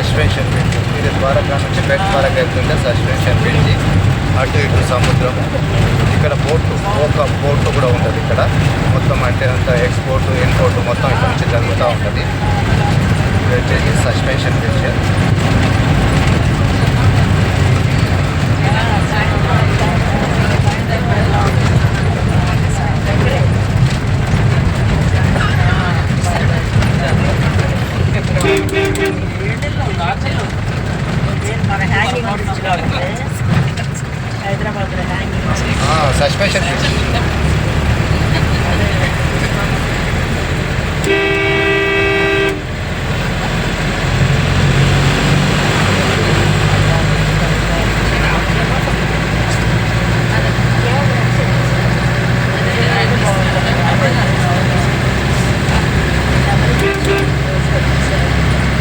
Suspension bridge. ఇది ద్వారకా నుంచి bet Dwaraka వెళ్తుంటే సస్పెన్షన్ బ్రిడ్జ్. అటు ఇటు సముద్రం. ఇక్కడ ఒక పోర్టు కూడా ఉంటుంది ఇక్కడ. మొత్తం అంటే అంత ఎక్స్పోర్ట్ ఇంపోర్ట్ మొత్తం ఇక్కడ నుంచి జరుగుతూ ఉంటుంది. ఇది వచ్చేసి సస్పెన్షన్ బ్రిడ్జ్. Suspension bridge.